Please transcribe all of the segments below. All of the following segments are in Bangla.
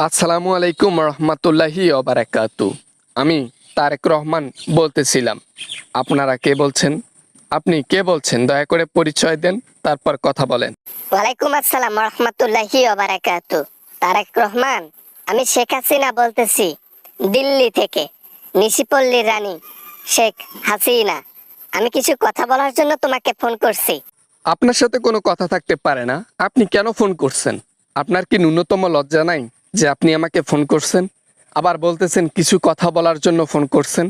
আসসালামু আলাইকুম রহমতুল্লাহি ওবারাকাতু। আমি তারেক রহমান বলতেছিলাম। আপনারা কে বলছেন? আপনি কে বলছেন? দয়া করে পরিচয় দেন, তারপর কথা বলেন। ওয়ালাইকুম আসসালাম রহমতুল্লাহি ওবারাকাতু। তারেক রহমান, আমি শেখ হাসিনা বলতেছি, দিল্লি থেকে। নিশিপল্লীর রানী শেখ হাসিনা। আমি কিছু কথা বলার জন্য তোমাকে ফোন করছি। আপনার সাথে কোনো কথা থাকতে পারে না। আপনি কেন ফোন করছেন? আপনার কি ন্যূনতম লজ্জা নাই যে আপনি আমাকে ফোন করছেন? আবার বলতেছেন কিছু কথা বলার জন্য ফোন করছেন।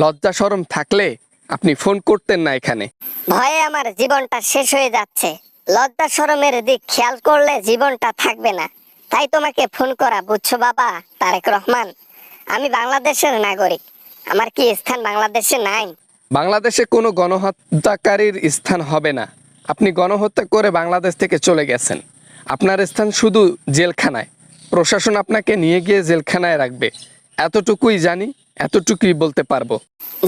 লজ্জা শরম থাকলে আপনি ফোন করতেন না এখানে। ভয়ে আমার জীবনটা শেষ হয়ে যাচ্ছে। লজ্জা শরমের দিক খেয়াল করলে জীবনটা থাকবে না। তাই তোমাকে ফোন করা, বুঝছো বাবা তারেক রহমান। আমি বাংলাদেশের নাগরিক। আমার কি স্থান বাংলাদেশে নাই? বাংলাদেশে কোনো গণহত্যাকারীর স্থান হবে না। আপনি গণহত্যা করে বাংলাদেশ থেকে চলে গেছেন। আপনার স্থান শুধু জেলখানায়। প্রশাসন আপনাকে নিয়ে গিয়ে জেলখানায় রাখবে। এতটুকুই জানি, এতটুকুই বলতে পারবো।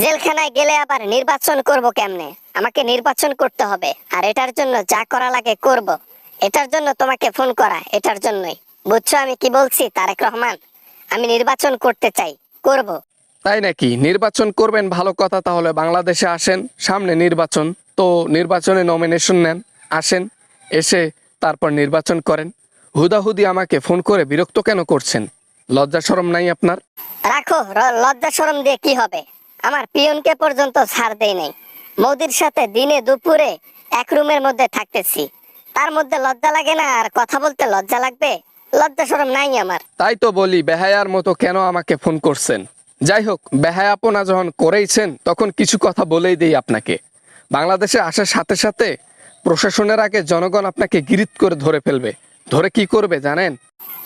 জেলখানায় গেলে আবার নির্বাচন করব কেমনে? আমাকে নির্বাচন করতে হবে, আর এটার জন্য যা করা লাগে করব। এটার জন্য তোমাকে ফোন করা, এটার জন্যই। বুঝছো আমি কি বলছি তারেক রহমান? আমি নির্বাচন করতে চাই, করব। তাই নাকি? নির্বাচন করবেন, ভালো কথা। তাহলে বাংলাদেশে আসেন, সামনে নির্বাচন। তো নির্বাচনে নমিনেশন নেন, আসেন, এসে তারপর নির্বাচন করেন। হুদাহুদি আমাকে ফোন করে বিরক্ত কেন করছেন? লজ্জা শরম নাই আপনার? রাখো, লজ্জা শরম দিয়ে কি হবে? আমার পিয়নকে পর্যন্ত ছাড় দেই নাই। মোদির সাথে দিনে দুপুরে এক রুমের মধ্যে থাকতেছি, তার মধ্যে লজ্জা লাগে না? আর কথা বলতে লজ্জা লাগবে? লজ্জা শরম নাই আমার। তাই তো বলি, বেহায়ার মতো কেন আমাকে ফোন করছেন? যাই হোক, বেহায়াপনা যখন করেইছেন তখন কিছু কথা বলেই দেই আপনাকে। বাংলাদেশে আসার সাথে সাথে প্রশাসনের আগে জনগণ আপনাকে গিরিত করে ধরে ফেলবে। ধরে কি করবে জানেন?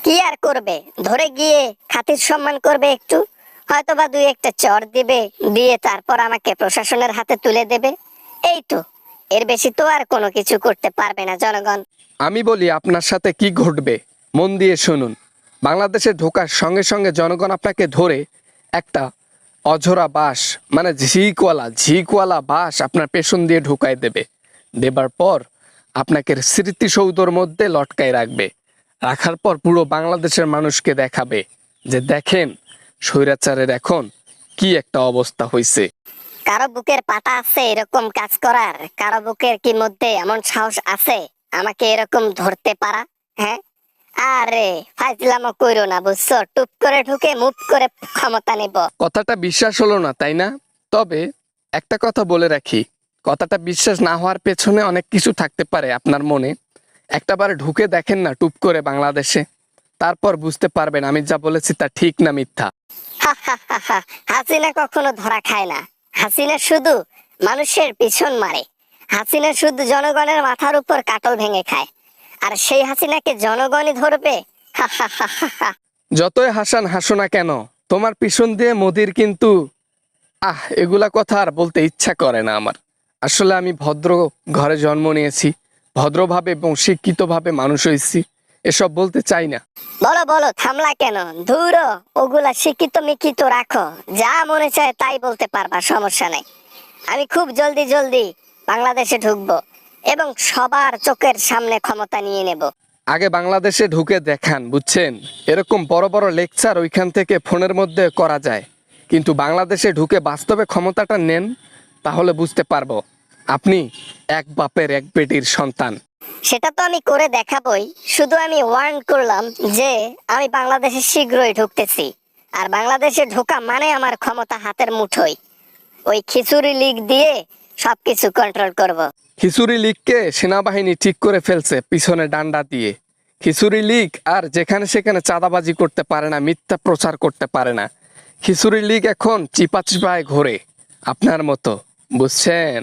কি আর করবে? ধরে গিয়ে খাতির সম্মান করবে একটু, হয়তো বা দুই একটা চর দিবে, দিয়ে তারপর আমাকে প্রশাসনের হাতে তুলে দেবে। এই তো, এর বেশি তো আর কোনো কিছু করতে পারবে না জনগণ। আমি বলি আপনার সাথে কি ঘটবে, মন দিয়ে শুনুন। বাংলাদেশে ঢোকার সঙ্গে সঙ্গে জনগণ আপনাকে ধরে একটা অঝরা বাঁশ, মানে ঝিকওয়ালা বাঁশ আপনার পেছন দিয়ে ঢুকাই দেবে। দেবার পর আপনাকে স্মৃতিসৌধর মধ্যে লটকায় রাখবে। রাখার পর পুরো বাংলাদেশের মানুষকে দেখাবে যে দেখেন স্বৈরাচারের এখন কি একটা অবস্থা হয়েছে। কারো বুকের পাটা আছে এরকম কাজ করার? কারো বুকের কি মধ্যে এমন সাহস আছে আমাকে এরকম ধরতে পারা? হ্যাঁ, আরে ফাইজলামো কইরো না, বুঝছো? টুপ করে ঢুকে মুভ করে ক্ষমতা নেব। কথাটা বিশ্বাস হলো না, তাই না? তবে একটা কথা বলে রাখি, কথাটা বিশ্বাস না হওয়ার পেছনে অনেক কিছু থাকতে পারে আপনার মনে। একটাবার ঢুকে দেখেন না টুপ করে বাংলাদেশে, তারপর বুঝতে পারবেন আমি যা বলেছি তা ঠিক না মিথ্যা। হাসিনা কখনো ধরা খায় না। হাসিনা শুধু মানুষের পিছন মারে। হাসিনা শুধু জনগণের মাথার উপর কাটল ভেঙে খায়, আর সেই হাসিনাকে জনগণই ধরবে? যতই হাসান হাসো না কেন, তোমার পিছন দিয়ে মোদির কিন্তু এগুলা কথা আর বলতে ইচ্ছা করে না আমার। আসলে আমি ভদ্র ঘরে জন্ম নিয়েছি, ভদ্রভাবে এবং শিক্ষিতভাবে মানুষ হয়েছি, এসব বলতে চাই না। বলো বলো, থামলা কেন? ধুরো, ওগুলা শিক্ষিত মিক্ষিত রাখো, যা মনে চায় তাই বলতে পারবা, সমস্যা নেই। আমি খুব জলদি জলদি বাংলাদেশে ঢুকবো এবং সবার চোখের সামনে ক্ষমতা নিয়ে নেব। আগে বাংলাদেশে ঢুকে দেখান, বুঝছেন? এরকম বড় বড় লেকচার ওইখান থেকে ফোনের মধ্যে করা যায়, কিন্তু বাংলাদেশে ঢুকে বাস্তবে ক্ষমতাটা নেন, তাহলে বুঝতে পারবো আপনি এক বাপের এক বেটির সন্তান। সেটা তো আমি করে দেখাবই। শুধু আমি ওয়ার্ন করলাম যে আমি বাংলাদেশে শীঘ্রই ঢুকতেছি, আর বাংলাদেশে ঢোকা মানে আমার ক্ষমতা হাতের মুঠোয়। ওই খিচুড়ি লিগ দিয়ে সবকিছু কন্ট্রোল করব। খিচুড়ি লীগকে সেনাবাহিনী ঠিক করে ফেলছে পিছনে ডান্ডা দিয়ে। খিচুড়ি লীগ আর যেখানে সেখানে চাঁদাবাজি করতে পারে না, মিথ্যা প্রচার করতে পারে না। খিচুড়ি লীগ এখন চিপা চিপায় ঘোরে আপনার মতো, বুঝছেন?